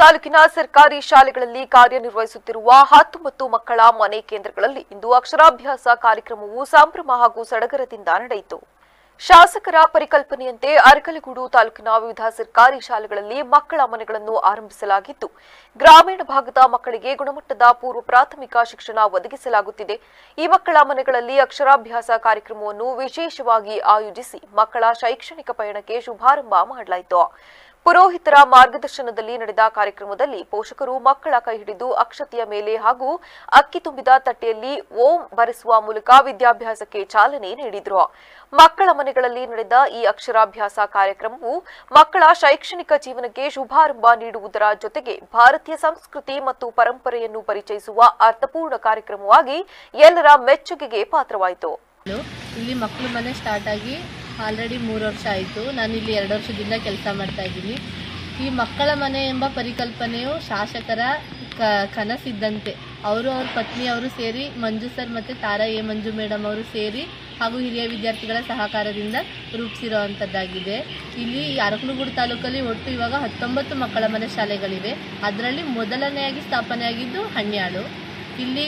ತಾಲೂಕಿನ ಸರ್ಕಾರಿ ಶಾಲೆಗಳಲ್ಲಿ ಕಾರ್ಯನಿರ್ವಹಿಸುತ್ತಿರುವ 19 ಮಕ್ಕಳ ಮನೆ ಕೇಂದ್ರಗಳಲ್ಲಿ ಇಂದು ಅಕ್ಷರಾಭ್ಯಾಸ ಕಾರ್ಯಕ್ರಮವು ಸಂಭ್ರಮ ಹಾಗೂ ಸಡಗರದಿಂದ ನಡೆಯಿತು. ಶಾಸಕರ ಪರಿಕಲ್ಪನೆಯಂತೆ ಅರಕಲಗೂಡು ತಾಲೂಕಿನ ವಿವಿಧ ಸರ್ಕಾರಿ ಶಾಲೆಗಳಲ್ಲಿ ಮಕ್ಕಳ ಮನೆಗಳನ್ನು ಆರಂಭಿಸಲಾಗಿದ್ದು, ಗ್ರಾಮೀಣ ಭಾಗದ ಮಕ್ಕಳಿಗೆ ಗುಣಮಟ್ಟದ ಪೂರ್ವ ಪ್ರಾಥಮಿಕ ಶಿಕ್ಷಣ ಒದಗಿಸಲಾಗುತ್ತಿದೆ. ಈ ಮಕ್ಕಳ ಮನೆಗಳಲ್ಲಿ ಅಕ್ಷರಾಭ್ಯಾಸ ಕಾರ್ಯಕ್ರಮವನ್ನು ವಿಶೇಷವಾಗಿ ಆಯೋಜಿಸಿ ಮಕ್ಕಳ ಶೈಕ್ಷಣಿಕ ಪಯಣಕ್ಕೆ ಶುಭಾರಂಭ ಮಾಡಲಾಯಿತು. ಪುರೋಹಿತರ ಮಾರ್ಗದರ್ಶನದಲ್ಲಿ ನಡೆದ ಕಾರ್ಯಕ್ರಮದಲ್ಲಿ ಪೋಷಕರು ಮಕ್ಕಳ ಕೈ ಹಿಡಿದು ಅಕ್ಷತೆಯ ಮೇಲೆ ಹಾಗೂ ಅಕ್ಕಿ ತುಂಬಿದ ತಟ್ಟೆಯಲ್ಲಿ ಓಂ ಬರೆಸುವ ಮೂಲಕ ವಿದ್ಯಾಭ್ಯಾಸಕ್ಕೆ ಚಾಲನೆ ನೀಡಿದರು. ಮಕ್ಕಳ ಮನೆಗಳಲ್ಲಿ ನಡೆದ ಈ ಅಕ್ಷರಾಭ್ಯಾಸ ಕಾರ್ಯಕ್ರಮವು ಮಕ್ಕಳ ಶೈಕ್ಷಣಿಕ ಜೀವನಕ್ಕೆ ಶುಭಾರಂಭ ನೀಡುವುದರ ಜೊತೆಗೆ ಭಾರತೀಯ ಸಂಸ್ಕೃತಿ ಮತ್ತು ಪರಂಪರೆಯನ್ನು ಪರಿಚಯಿಸುವ ಅರ್ಥಪೂರ್ಣ ಕಾರ್ಯಕ್ರಮವಾಗಿ ಎಲ್ಲರ ಮೆಚ್ಚುಗೆಗೆ ಪಾತ್ರವಾಯಿತು. ಇಲ್ಲಿ ಮಕ್ಕಳ ಮನೆ ಸ್ಟಾರ್ಟ್ ಆಗಿ ಆಲ್ರೆಡಿ 3 ವರ್ಷ ಆಯಿತು. ನಾನು ಇಲ್ಲಿ 2 ವರ್ಷದಿಂದ ಕೆಲಸ ಮಾಡ್ತಾ ಇದ್ದೀನಿ. ಈ ಮಕ್ಕಳ ಮನೆ ಎಂಬ ಪರಿಕಲ್ಪನೆಯು ಶಾಸಕರ ಕನಸಿದ್ದಂತೆ ಅವರು ಅವ್ರ ಪತ್ನಿಯವರು ಸೇರಿ ಮಂಜು ಸರ್ ಮತ್ತು ತಾರಾ ಎ ಮಂಜು ಮೇಡಮ್ ಅವರು ಸೇರಿ ಹಾಗೂ ಹಿರಿಯ ವಿದ್ಯಾರ್ಥಿಗಳ ಸಹಕಾರದಿಂದ ರೂಪಿಸಿರುವಂಥದ್ದಾಗಿದೆ. ಇಲ್ಲಿ ಅರಕಲಗೂಡು ತಾಲೂಕಲ್ಲಿ ಒಟ್ಟು ಇವಾಗ 19 ಮಕ್ಕಳ ಮನೆ ಶಾಲೆಗಳಿವೆ. ಅದರಲ್ಲಿ ಮೊದಲನೆಯಾಗಿ ಸ್ಥಾಪನೆಯಾಗಿದ್ದು ಹಣ್ಯಾಳು. ಇಲ್ಲಿ